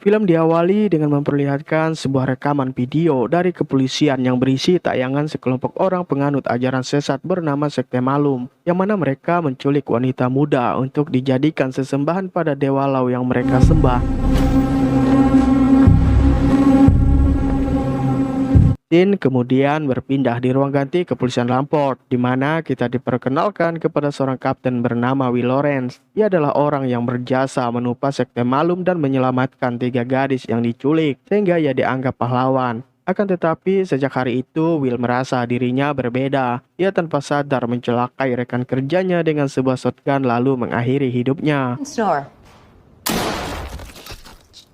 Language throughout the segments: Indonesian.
Film diawali dengan memperlihatkan sebuah rekaman video dari kepolisian yang berisi tayangan sekelompok orang penganut ajaran sesat bernama Sekte Malum, yang mana mereka menculik wanita muda untuk dijadikan sesembahan pada dewa lau yang mereka sembah. Scene kemudian berpindah di ruang ganti kepolisian Lamport, di mana kita diperkenalkan kepada seorang kapten bernama Will Lawrence. Ia adalah orang yang berjasa menumpas Sekte Malum dan menyelamatkan 3 gadis yang diculik, sehingga ia dianggap pahlawan. Akan tetapi, sejak hari itu, Will merasa dirinya berbeda. Ia tanpa sadar mencelakai rekan kerjanya dengan sebuah shotgun lalu mengakhiri hidupnya. Snore.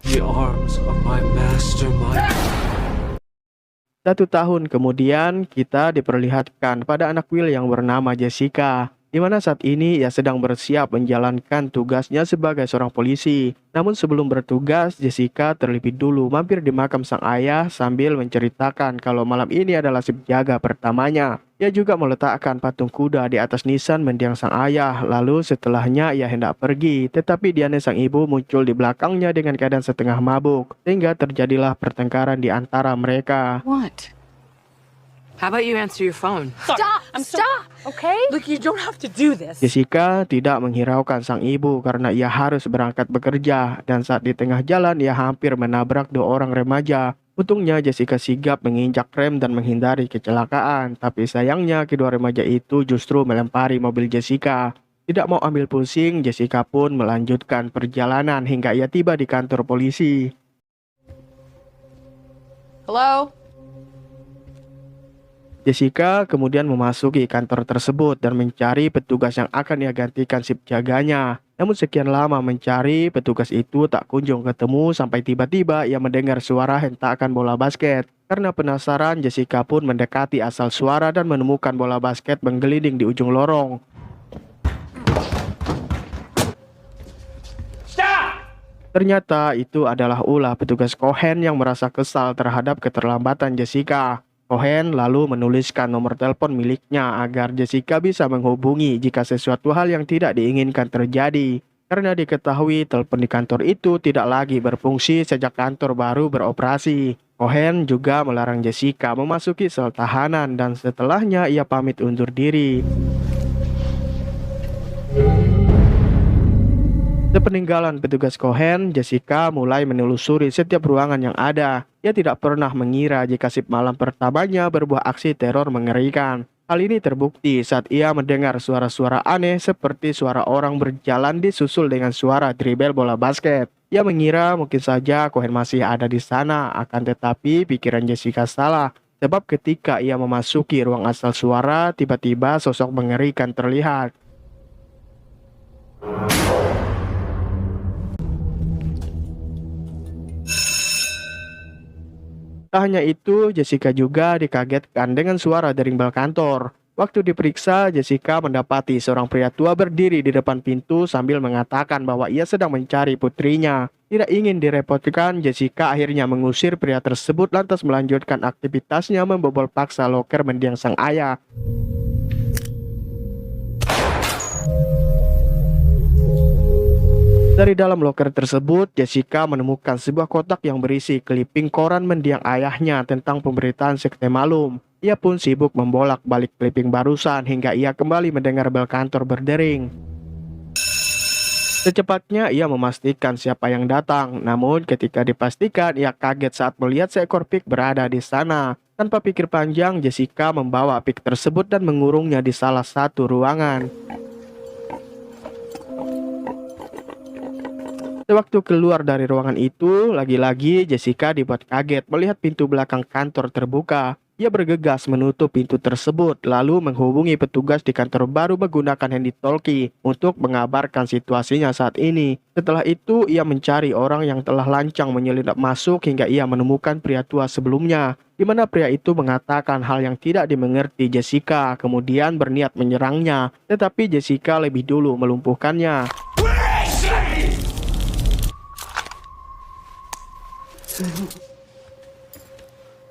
The arms of my mastermind. 1 tahun kemudian, kita diperlihatkan pada anak Will yang bernama Jessica, di mana saat ini ia sedang bersiap menjalankan tugasnya sebagai seorang polisi. Namun sebelum bertugas, Jessica terlebih dulu mampir di makam sang ayah sambil menceritakan kalau malam ini adalah shift jaga pertamanya. Ia juga meletakkan patung kuda di atas nisan mendiang sang ayah, lalu setelahnya ia hendak pergi, tetapi Diane sang ibu muncul di belakangnya dengan keadaan setengah mabuk, sehingga terjadilah pertengkaran di antara mereka. What? How about you answer your phone? Stop, okay? Look, you don't have to do this. Jessica tidak menghiraukan sang ibu karena ia harus berangkat bekerja, dan saat di tengah jalan ia hampir menabrak 2 orang remaja. Untungnya Jessica sigap menginjak rem dan menghindari kecelakaan, tapi sayangnya kedua remaja itu justru melempari mobil Jessica. Tidak mau ambil pusing, Jessica pun melanjutkan perjalanan hingga ia tiba di kantor polisi. Hello? Jessica kemudian memasuki kantor tersebut dan mencari petugas yang akan ia gantikan shift jaganya. Namun sekian lama mencari, petugas itu tak kunjung ketemu sampai tiba-tiba ia mendengar suara hentakan bola basket. Karena penasaran, Jessica pun mendekati asal suara dan menemukan bola basket menggelinding di ujung lorong. Ternyata itu adalah ulah petugas Cohen yang merasa kesal terhadap keterlambatan Jessica. Cohen lalu menuliskan nomor telepon miliknya agar Jessica bisa menghubungi jika sesuatu hal yang tidak diinginkan terjadi. Karena diketahui telepon di kantor itu tidak lagi berfungsi sejak kantor baru beroperasi. Cohen juga melarang Jessica memasuki sel tahanan dan setelahnya ia pamit undur diri. Sepeninggalan petugas Cohen, Jessica mulai menelusuri setiap ruangan yang ada. Ia tidak pernah mengira jika shift malam pertamanya berbuah aksi teror mengerikan. Hal ini terbukti saat ia mendengar suara-suara aneh seperti suara orang berjalan disusul dengan suara dribble bola basket. Ia mengira mungkin saja Cohen masih ada di sana, akan tetapi pikiran Jessica salah. Sebab ketika ia memasuki ruang asal suara, tiba-tiba sosok mengerikan terlihat. Tak hanya itu, Jessica juga dikagetkan dengan suara dering bel kantor. Waktu diperiksa, Jessica mendapati seorang pria tua berdiri di depan pintu sambil mengatakan bahwa ia sedang mencari putrinya. Tidak ingin direpotkan, Jessica akhirnya mengusir pria tersebut lantas melanjutkan aktivitasnya membobol paksa loker mendiang sang ayah. Dari dalam loker tersebut, Jessica menemukan sebuah kotak yang berisi clipping koran mendiang ayahnya tentang pemberitaan Sekte Malum. Ia pun sibuk membolak-balik clipping barusan hingga ia kembali mendengar bel kantor berdering. Secepatnya ia memastikan siapa yang datang, namun ketika dipastikan ia kaget saat melihat seekor pig berada di sana. Tanpa pikir panjang, Jessica membawa pig tersebut dan mengurungnya di salah satu ruangan. Sewaktu keluar dari ruangan itu, lagi-lagi Jessica dibuat kaget melihat pintu belakang kantor terbuka. Ia bergegas menutup pintu tersebut, lalu menghubungi petugas di kantor baru menggunakan handy-talkie untuk mengabarkan situasinya saat ini. Setelah itu, ia mencari orang yang telah lancang menyelinap masuk hingga ia menemukan pria tua sebelumnya, di mana pria itu mengatakan hal yang tidak dimengerti Jessica, kemudian berniat menyerangnya, tetapi Jessica lebih dulu melumpuhkannya.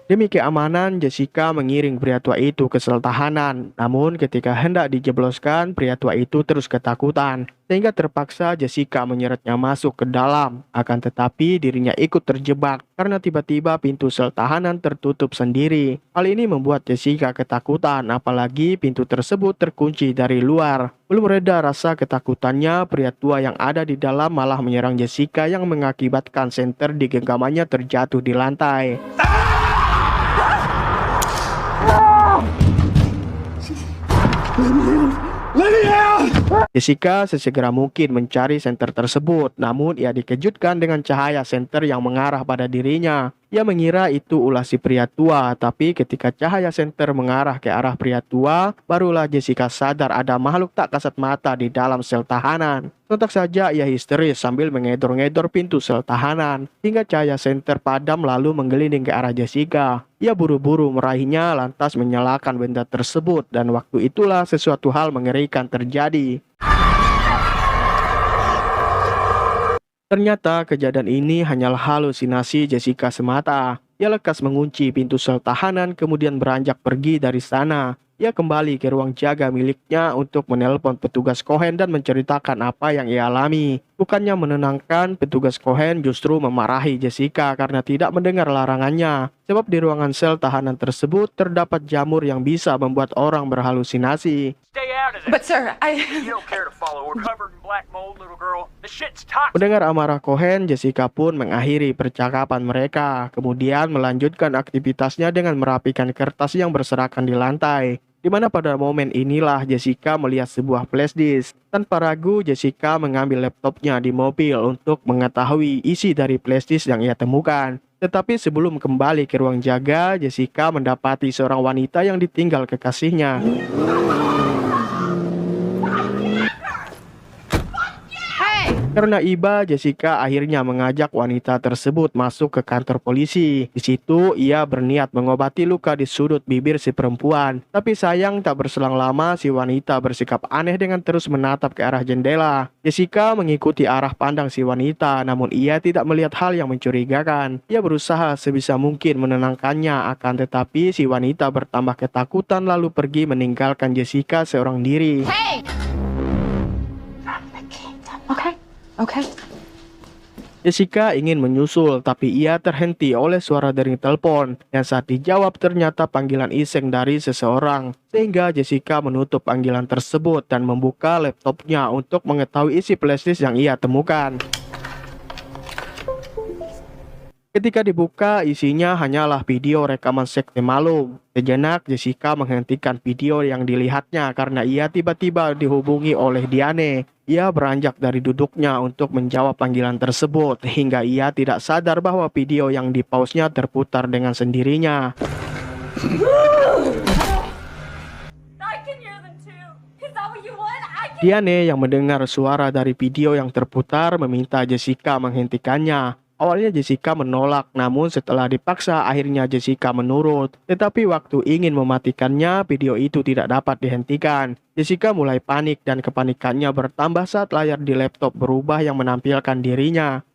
Demi keamanan, Jessica mengiring pria tua itu ke sel tahanan. Namun ketika hendak dijebloskan, pria tua itu terus ketakutan, sehingga terpaksa Jessica menyeretnya masuk ke dalam. Akan tetapi dirinya ikut terjebak karena tiba-tiba pintu sel tahanan tertutup sendiri. Hal ini membuat Jessica ketakutan, apalagi pintu tersebut terkunci dari luar. Belum reda rasa ketakutannya, pria tua yang ada di dalam malah menyerang Jessica yang mengakibatkan senter di genggamannya terjatuh di lantai. Jessica sesegera mungkin mencari senter tersebut, namun ia dikejutkan dengan cahaya senter yang mengarah pada dirinya. Ia mengira itu ulah si pria tua, tapi ketika cahaya senter mengarah ke arah pria tua, barulah Jessica sadar ada makhluk tak kasat mata di dalam sel tahanan. Sontak saja ia histeris sambil mengedor-ngedor pintu sel tahanan, hingga cahaya senter padam lalu menggelinding ke arah Jessica. Ia buru-buru meraihnya lantas menyalakan benda tersebut, dan waktu itulah sesuatu hal mengerikan terjadi. Ternyata kejadian ini hanyalah halusinasi Jessica semata. Ia lekas mengunci pintu sel tahanan kemudian beranjak pergi dari sana. Ia kembali ke ruang jaga miliknya untuk menelpon petugas Cohen dan menceritakan apa yang ia alami. Bukannya menenangkan, petugas Cohen justru memarahi Jessica karena tidak mendengar larangannya. Sebab di ruangan sel tahanan tersebut terdapat jamur yang bisa membuat orang berhalusinasi. Stay out of there. But sir, You don't care to follow. We're covered in black mold, little girl. The shit's toxic. Mendengar amarah Cohen, Jessica pun mengakhiri percakapan mereka. Kemudian melanjutkan aktivitasnya dengan merapikan kertas yang berserakan di lantai. Di mana pada momen inilah Jessica melihat sebuah flash disk. Tanpa ragu, Jessica mengambil laptopnya di mobil untuk mengetahui isi dari flash disk yang ia temukan. Tetapi sebelum kembali ke ruang jaga, Jessica mendapati seorang wanita yang ditinggal kekasihnya. Karena iba, Jessica akhirnya mengajak wanita tersebut masuk ke kantor polisi. Di situ, ia berniat mengobati luka di sudut bibir si perempuan. Tapi sayang tak berselang lama, si wanita bersikap aneh dengan terus menatap ke arah jendela. Jessica mengikuti arah pandang si wanita, namun ia tidak melihat hal yang mencurigakan. Ia berusaha sebisa mungkin menenangkannya, akan tetapi si wanita bertambah ketakutan lalu pergi meninggalkan Jessica seorang diri. Okay. Jessica ingin menyusul, tapi ia terhenti oleh suara dering telepon yang saat dijawab ternyata panggilan iseng dari seseorang. Sehingga Jessica menutup panggilan tersebut dan membuka laptopnya untuk mengetahui isi flashdisk yang ia temukan. Ketika dibuka, isinya hanyalah video rekaman sekte malam. Sejenak, Jessica menghentikan video yang dilihatnya karena ia tiba-tiba dihubungi oleh Diane. Ia beranjak dari duduknya untuk menjawab panggilan tersebut, hingga ia tidak sadar bahwa video yang di-pause-nya terputar dengan sendirinya. Diane yang mendengar suara dari video yang terputar meminta Jessica menghentikannya. Awalnya Jessica menolak, namun setelah dipaksa akhirnya Jessica menurut. Tetapi waktu ingin mematikannya, video itu tidak dapat dihentikan. Jessica mulai panik dan kepanikannya bertambah saat layar di laptop berubah yang menampilkan dirinya.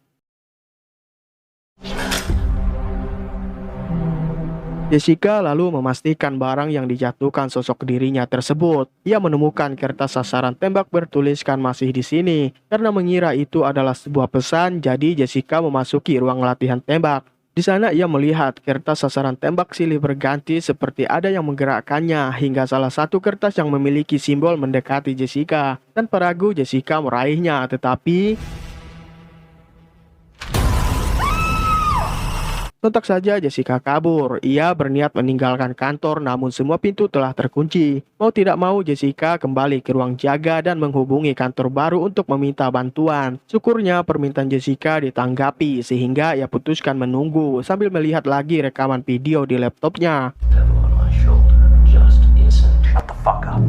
Jessica lalu memastikan barang yang dijatuhkan sosok dirinya tersebut. Ia menemukan kertas sasaran tembak bertuliskan masih di sini. Karena mengira itu adalah sebuah pesan, jadi Jessica memasuki ruang latihan tembak. Di sana ia melihat kertas sasaran tembak silih berganti seperti ada yang menggerakkannya, hingga salah satu kertas yang memiliki simbol mendekati Jessica. Tanpa ragu Jessica meraihnya, tetapi Sontak saja Jessica kabur. Ia berniat meninggalkan kantor namun semua pintu telah terkunci. Mau tidak mau Jessica kembali ke ruang jaga dan menghubungi kantor baru untuk meminta bantuan. Syukurnya permintaan Jessica ditanggapi sehingga ia putuskan menunggu sambil melihat lagi rekaman video di laptopnya. Shut the fuck up.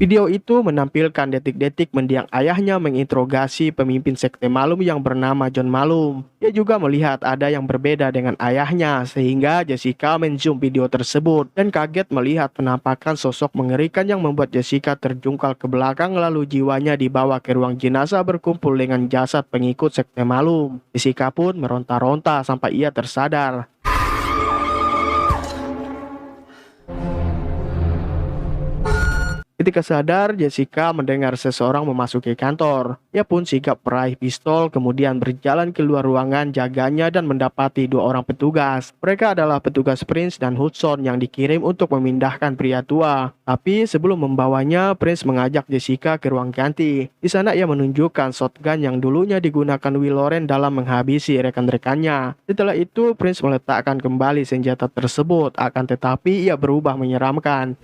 Video itu menampilkan detik-detik mendiang ayahnya menginterogasi pemimpin sekte Malum yang bernama John Malum. Ia juga melihat ada yang berbeda dengan ayahnya sehingga Jessica menzoom video tersebut dan kaget melihat penampakan sosok mengerikan yang membuat Jessica terjungkal ke belakang lalu jiwanya dibawa ke ruang jenazah berkumpul dengan jasad pengikut sekte Malum. Jessica pun meronta-ronta sampai ia tersadar. Ketika sadar, Jessica mendengar seseorang memasuki kantor. Ia pun sigap meraih pistol, kemudian berjalan keluar ruangan jaganya dan mendapati 2 orang petugas. Mereka adalah petugas Prince dan Hudson yang dikirim untuk memindahkan pria tua. Tapi sebelum membawanya, Prince mengajak Jessica ke ruang ganti. Di sana ia menunjukkan shotgun yang dulunya digunakan Will Loren dalam menghabisi rekan-rekannya. Setelah itu, Prince meletakkan kembali senjata tersebut, akan tetapi ia berubah menyeramkan.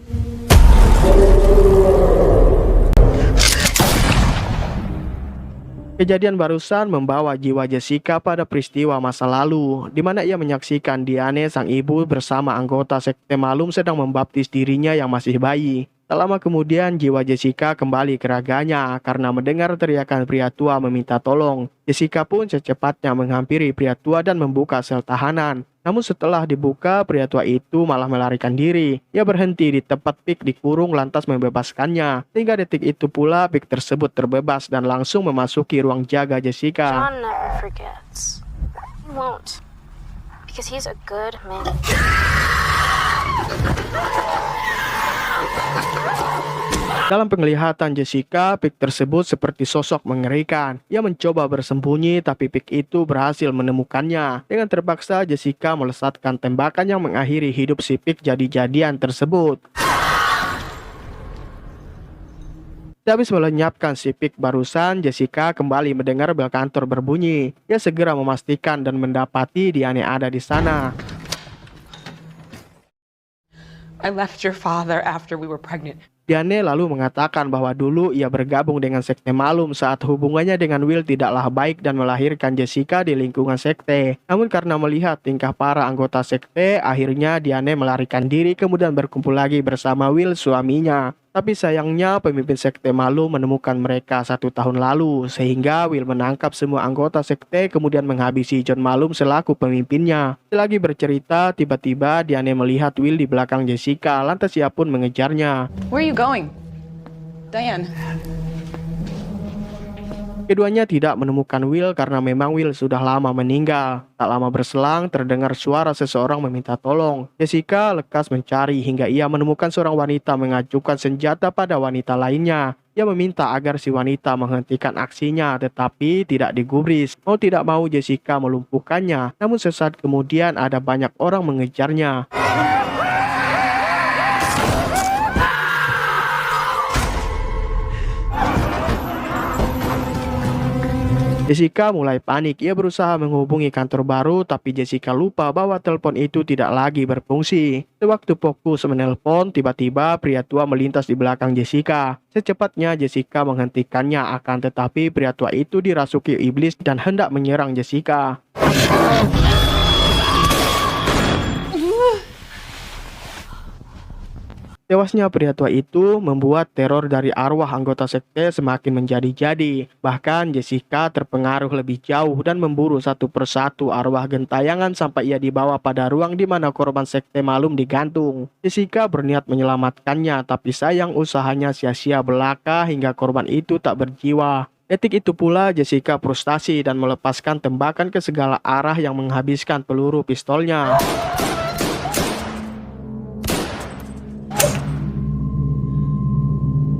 Kejadian barusan membawa jiwa Jessica pada peristiwa masa lalu, di mana ia menyaksikan Diane sang ibu bersama anggota sekte Malum sedang membaptis dirinya yang masih bayi. Tak lama kemudian jiwa Jessica kembali ke raganya karena mendengar teriakan pria tua meminta tolong. Jessica pun secepatnya menghampiri pria tua dan membuka sel tahanan. Namun setelah dibuka, pria tua itu malah melarikan diri. Ia berhenti di tempat Pik dikurung lantas membebaskannya. Hingga detik itu pula Pik tersebut terbebas dan langsung memasuki ruang jaga Jessica. John never forgets. He won't. Because he's a good man. Dalam penglihatan Jessica, Pik tersebut seperti sosok mengerikan. Ia mencoba bersembunyi tapi Pik itu berhasil menemukannya. Dengan terpaksa Jessica melesatkan tembakan yang mengakhiri hidup si Pik jadi-jadian tersebut. Habis melenyapkan si Pik barusan, Jessica kembali mendengar bel kantor berbunyi. Ia segera memastikan dan mendapati Diane ada di sana. I left your father after we were pregnant. Diane lalu mengatakan bahwa dulu ia bergabung dengan sekte Malum saat hubungannya dengan Will tidaklah baik dan melahirkan Jessica di lingkungan sekte. Namun karena melihat tingkah para anggota sekte, akhirnya Diane melarikan diri kemudian berkumpul lagi bersama Will suaminya. Tapi sayangnya pemimpin sekte Malum menemukan mereka 1 tahun lalu sehingga Will menangkap semua anggota sekte kemudian menghabisi John Malum selaku pemimpinnya. Selagi bercerita, tiba-tiba Diane melihat Will di belakang Jessica lantas ia pun mengejarnya. Where are you going? Diane. Keduanya tidak menemukan Will karena memang Will sudah lama meninggal. Tak lama berselang terdengar suara seseorang meminta tolong. Jessica lekas mencari hingga ia menemukan seorang wanita mengajukan senjata pada wanita lainnya. Ia meminta agar si wanita menghentikan aksinya tetapi tidak digubris. Mau tidak mau Jessica melumpuhkannya. Namun sesaat kemudian ada banyak orang mengejarnya. Jessica mulai panik. Ia berusaha menghubungi kantor baru, tapi Jessica lupa bahwa telepon itu tidak lagi berfungsi. Sewaktu fokus menelpon, tiba-tiba pria tua melintas di belakang Jessica. Secepatnya Jessica menghentikannya, akan tetapi pria tua itu dirasuki iblis dan hendak menyerang Jessica. Tewasnya pria tua itu membuat teror dari arwah anggota sekte semakin menjadi-jadi. Bahkan Jessica terpengaruh lebih jauh dan memburu satu persatu arwah gentayangan sampai ia dibawa pada ruang di mana korban sekte Malum digantung. Jessica berniat menyelamatkannya, tapi sayang usahanya sia-sia belaka hingga korban itu tak berjiwa. Detik itu pula Jessica frustasi dan melepaskan tembakan ke segala arah yang menghabiskan peluru pistolnya.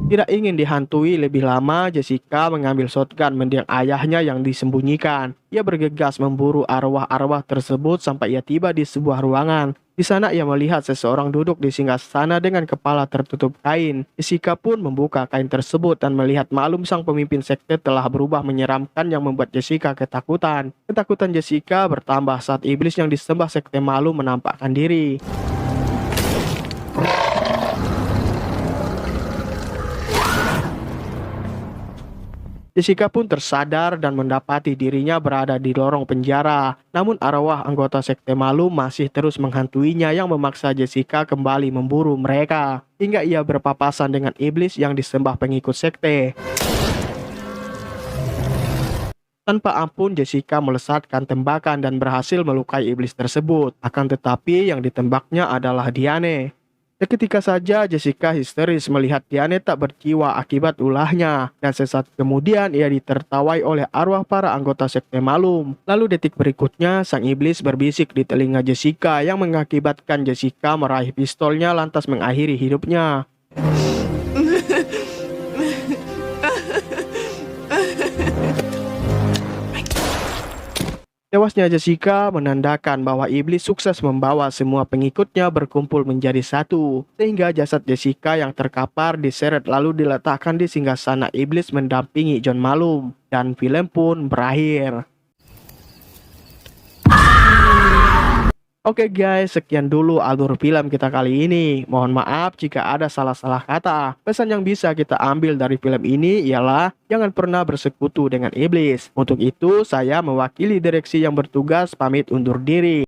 Tidak ingin dihantui lebih lama, Jessica mengambil shotgun mendiang ayahnya yang disembunyikan. Ia bergegas memburu arwah-arwah tersebut sampai ia tiba di sebuah ruangan. Di sana ia melihat seseorang duduk di singgasana dengan kepala tertutup kain. Jessica pun membuka kain tersebut dan melihat maklum sang pemimpin sekte telah berubah menyeramkan yang membuat Jessica ketakutan. Ketakutan Jessica bertambah saat iblis yang disembah sekte maklum menampakkan diri. Jessica pun tersadar dan mendapati dirinya berada di lorong penjara. Namun arwah anggota sekte maklum masih terus menghantuinya yang memaksa Jessica kembali memburu mereka. Hingga ia berpapasan dengan iblis yang disembah pengikut sekte. Tanpa ampun Jessica melesatkan tembakan dan berhasil melukai iblis tersebut. Akan tetapi yang ditembaknya adalah Diane. Seketika saja Jessica histeris melihat Diane tak berjiwa akibat ulahnya, dan sesaat kemudian ia ditertawai oleh arwah para anggota sekte maklum. Lalu detik berikutnya sang iblis berbisik di telinga Jessica yang mengakibatkan Jessica meraih pistolnya lantas mengakhiri hidupnya. Tewasnya Jessica menandakan bahwa iblis sukses membawa semua pengikutnya berkumpul menjadi satu, sehingga jasad Jessica yang terkapar diseret lalu diletakkan di singgasana iblis mendampingi John Malum, dan film pun berakhir. Oke guys, sekian dulu alur film kita kali ini. Mohon maaf jika ada salah-salah kata. Pesan yang bisa kita ambil dari film ini ialah jangan pernah bersekutu dengan iblis. Untuk itu, saya mewakili direksi yang bertugas pamit undur diri.